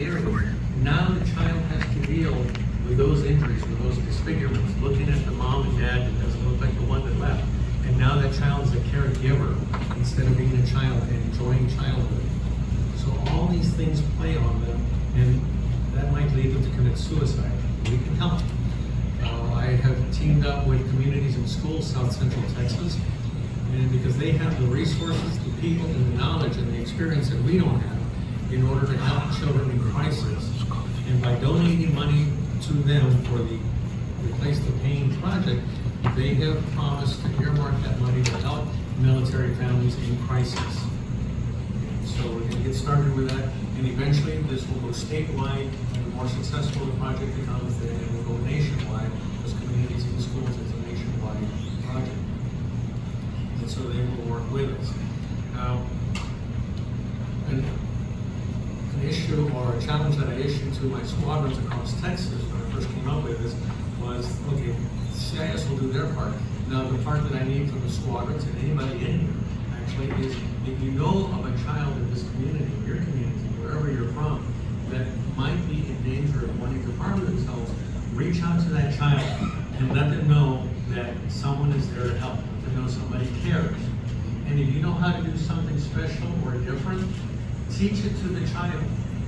area. Now the child has to deal with those injuries, with those disfigurements, looking at the mom and dad that doesn't look like the one that left. And now that child is a caregiver instead of being a child and enjoying childhood. So all these things play on them, and that might lead them to commit suicide. We can help. I have teamed up with communities and schools, South Central Texas, and because they have the resources, the people, and the knowledge and the experience that we don't have in order to help children in crisis. And by donating money to them for the Replace the Pain project, they have promised to earmark that money to help military families in crisis. So we're going to get started with that, and eventually this will go statewide, and the more successful the project becomes, then it will go nationwide, because communities and schools is a nationwide project. And so they will work with us. Now, an issue or a challenge that I issued to my squadrons across Texas when I first came up with this was, okay, CIS will do their part. Now the part that I need from the squadrons and anybody in here actually is, if you know of a child in this community, your community, wherever you're from, that might be in danger of wanting to harm themselves, reach out to that child and let them know that someone is there to help, let them know somebody cares. And if you know how to do something special or different, teach it to the child.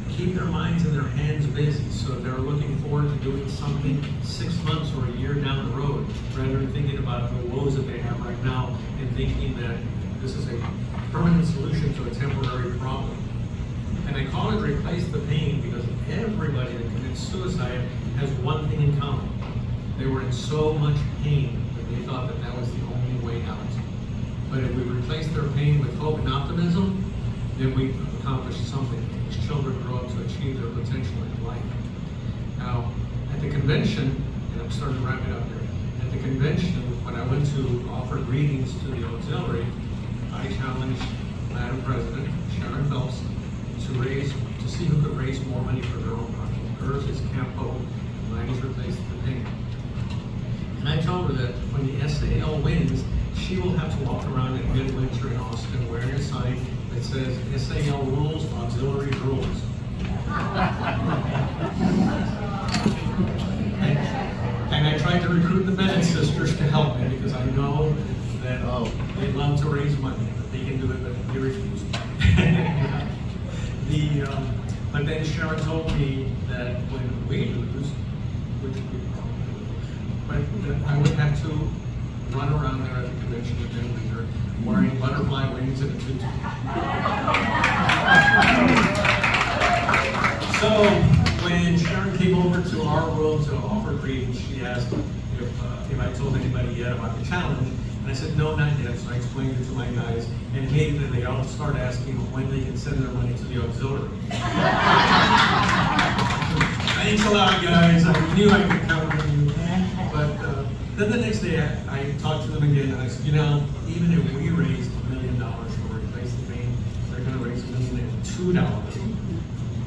Keep their minds and their hands busy so they're looking forward to doing something 6 months or a year down the road, rather than thinking about the woes that they have right now and thinking that this is a permanent solution to a temporary problem. And I call it Replace the Pain because everybody that commits suicide has one thing in common. They were in so much pain that they thought that that was the only way out. But if we replace their pain with hope and optimism, then we accomplish something. These children grow up to achieve their potential in life. Now, at the convention, and I'm starting to wrap it up here, at the convention, when I went to offer greetings to the auxiliary, I challenged Madam President, Sharon Phelps, to see who could raise more money for their own project. Hers is Camp Hope, mine is Replace the Pain. And I told her that when the SAL wins, she will have to walk around at Midwinter in Austin wearing a sign that says SAL rules, auxiliary rules. And I tried to recruit the Bennett sisters to help me because I know that they love to raise money, but they can do it, but they refuse. But then Sharon told me that when we lose, which we probably will, but that I would have to run around there at the convention with Midwinter wearing butterfly wings and a tutu. So when Sharon came over to our room to offer greetings, she asked if I told anybody yet about the challenge. And I said, no, not yet. So I explained it to my guys, and immediately they all start asking when they can send their money to the auxiliary. Thanks a lot, guys. I knew I could count on you. But then the next day, I talked to them again, and I said, even if we raised $1 million for Replace the Pain, they're going to raise $1,002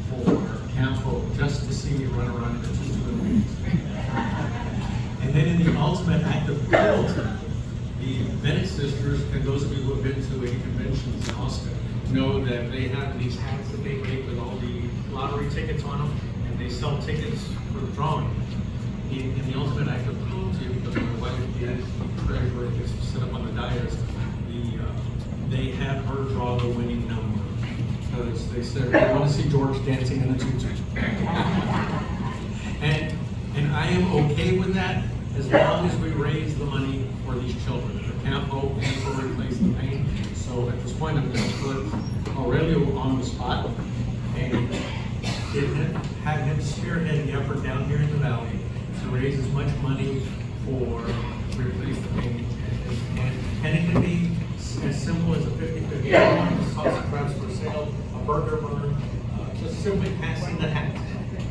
for Camp Hope just to see me run around in the tutu and wings. And then in the ultimate act of cruelty, the Bennett sisters, and those of you who have been to any conventions in Austin, know that they have these hats that they make with all the lottery tickets on them, and they sell tickets for the drawing. In the ultimate act of cruelty, because my wife did treasurer gets to sit up on the dais, they had her draw the winning number. Because they said, they want to see George dancing in the tutu. And I am okay with that as long as we raise the money for these children. For Camp Hope and for Replace the Pain. So at this point, I'm going to put Aurelio on the spot and have him spearhead the effort down here in the valley to raise as much money for Replace the Pain. And it can be as simple as a 50-50 sausage wraps for sale, a burger run, just simply passing the hat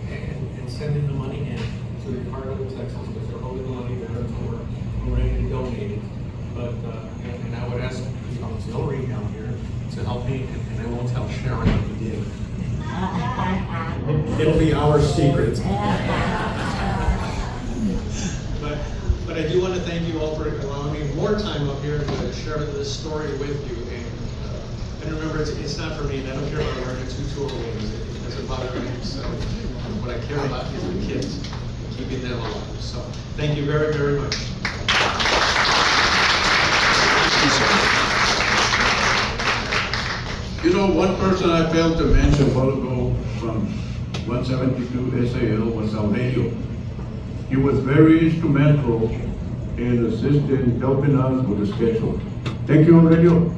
and sending the money in to the Department of Texas because they're holding the money there until we're ready to donate it. But and I would ask the auxiliary down here to help me, and I won't tell Sharon what we did. It'll be our secret. But I do want to thank you all for allowing me more time up here to share this story with you. And remember, it's not for me. And I don't care about wearing a tutu or wings. as a mother, and so what I care about is the kids, keeping them alive. So thank you very, very much. You know, one person I failed to mention a while ago from 172 SAL was Aurelio. He was very instrumental in assisting, helping us with the schedule. Thank you, Aurelio.